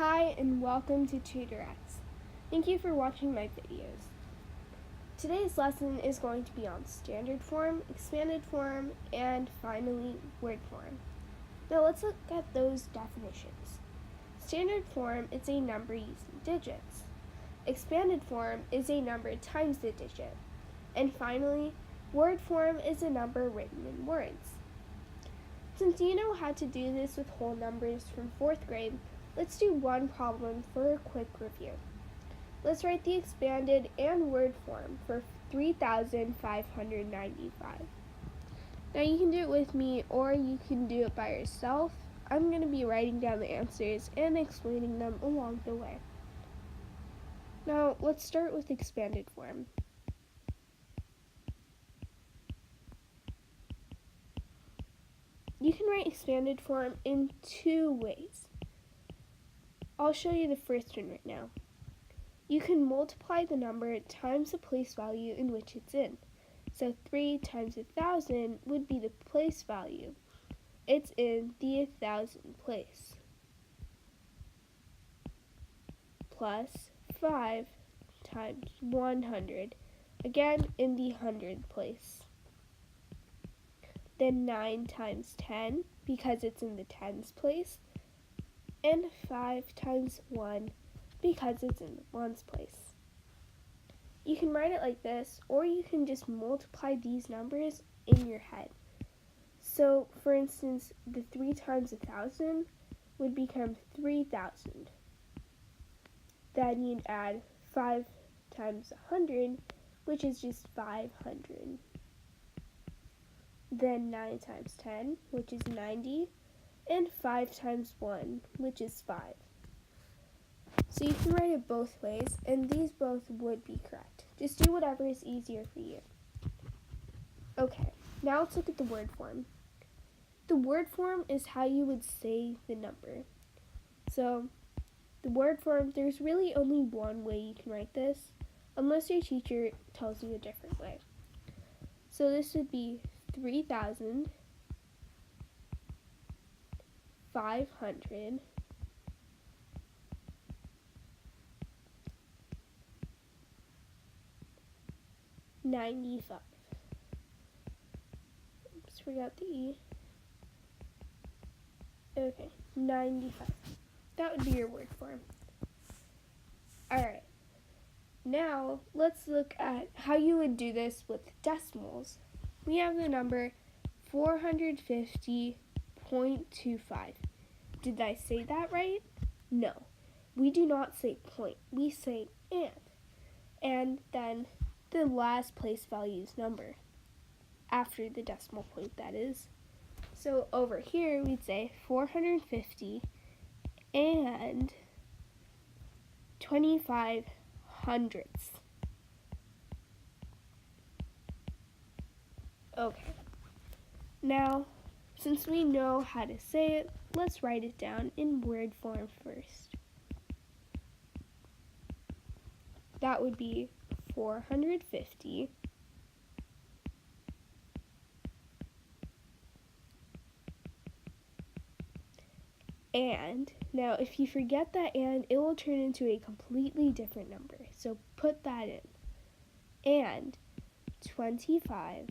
Hi and welcome to Hundredths. Thank you for watching my videos. Today's lesson is going to be on standard form, expanded form, and finally word form. Now let's look at those definitions. Standard form is a number using digits. Expanded form is a number times the digit. And finally, word form is a number written in words. Since you know how to do this with whole numbers from 4th grade, let's do one problem for a quick review. Let's write the expanded and word form for 3,595. Now you can do it with me or you can do it by yourself. I'm going to be writing down the answers and explaining them along the way. Now let's start with expanded form. You can write expanded form in two ways. I'll show you the first one right now. You can multiply the number times the place value in which it's in. So 3 times 1,000 would be the place value. It's in the 1,000 place. Plus 5 times 100, again in the 100 place. Then 9 times 10, because it's in the tens place. And 5 times 1, because it's in the ones place. You can write it like this, or you can just multiply these numbers in your head. So, for instance, the 3 times 1,000 would become 3,000. Then you'd add 5 times 100, which is just 500. Then 9 times 10, which is 90, and 5 times 1, which is 5. So you can write it both ways, and these both would be correct. Just do whatever is easier for you. Okay, now let's look at the word form. The word form is how you would say the number. So, the word form, there's really only one way you can write this, unless your teacher tells you a different way. So this would be 3,500 95. Oops, forgot the E. Okay, 95. That would be your word form. Alright, now let's look at how you would do this with decimals. We have the number 450.25. Did I say that right? No. We do not say point. We say and. And then the last place value's number. After the decimal point, that is. So over here, we'd say 450 and 25 hundredths. Okay. Now, since we know how to say it, let's write it down in word form first. That would be 450 and, now if you forget that and, it will turn into a completely different number, so put that in, and 25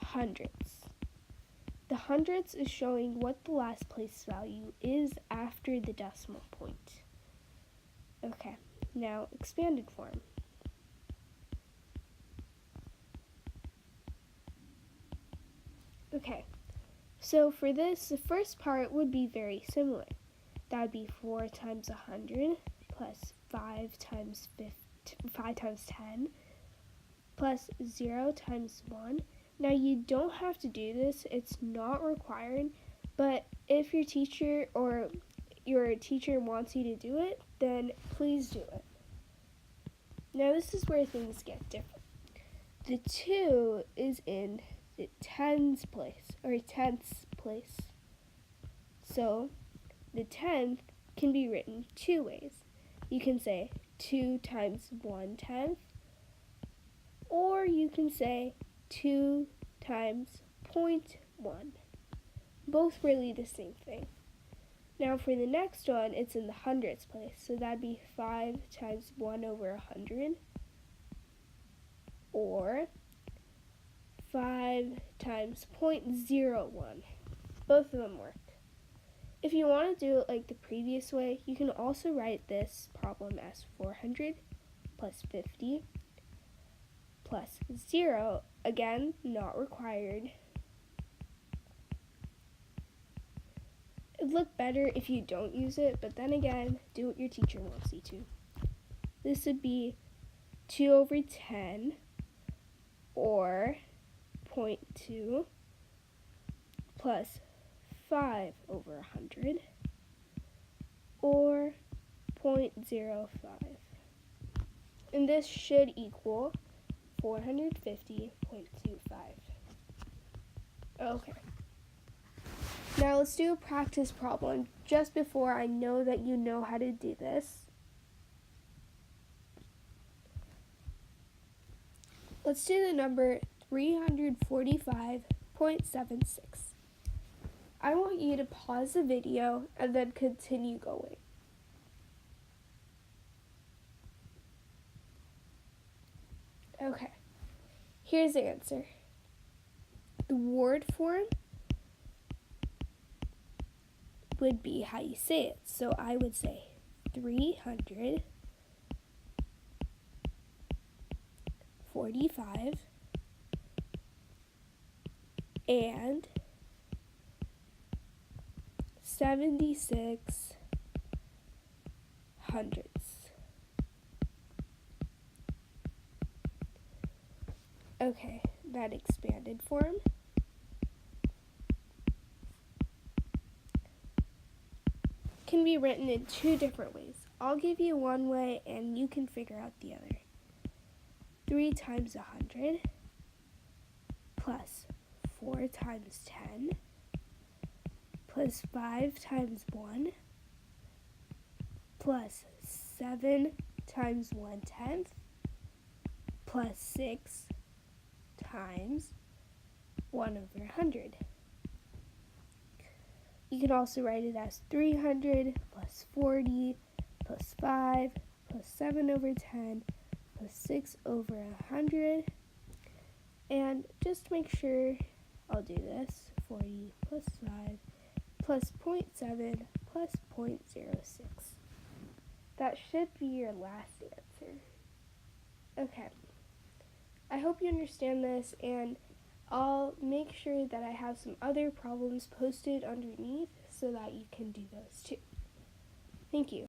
hundredths. The hundredths is showing what the last place value is after the decimal point. Okay, now expanded form. Okay, so for this, the first part would be very similar. That would be 4 times 100 plus 5 times 10 plus 0 times 1. Now you don't have to do this, it's not required, but if your teacher wants you to do it, then please do it. Now this is where things get different. The 2 is in the tens place, or tenths place. So the 10th can be written two ways. You can say 2 times 1/10, or you can say 2 times 0.1. Both really the same thing. Now for the next one, it's in the hundredths place, so that'd be 5 times 1 over 100, or 5 times 0.01. Both of them work. If you want to do it like the previous way, you can also write this problem as 400 plus 50 plus 0, again, not required. It'd look better if you don't use it, but then again, do what your teacher wants you to. This would be 2 over 10, or 0.2, plus 5 over 100, or 0.05. And this should equal 450.25. Okay. Now let's do a practice problem just before I know that you know how to do this. Let's do the number 345.76. I want you to pause the video and then continue going. Okay, here's the answer. The word form would be how you say it. So I would say 345 and 76 hundredths. Okay, that expanded form. Can be written in two different ways. I'll give you one way and you can figure out the other. 3 times 100 plus 4 times 10 plus 5 times 1 plus 7 times 1/10 plus 6 times 1 over 100. You can also write it as 300 plus 40 plus 5 plus 7 over 10 plus 6 over 100. And just to make sure, I'll do this. 40 plus 5 plus 0.7 plus 0.06. That should be your last answer. Okay. I hope you understand this, and I'll make sure that I have some other problems posted underneath so that you can do those too. Thank you.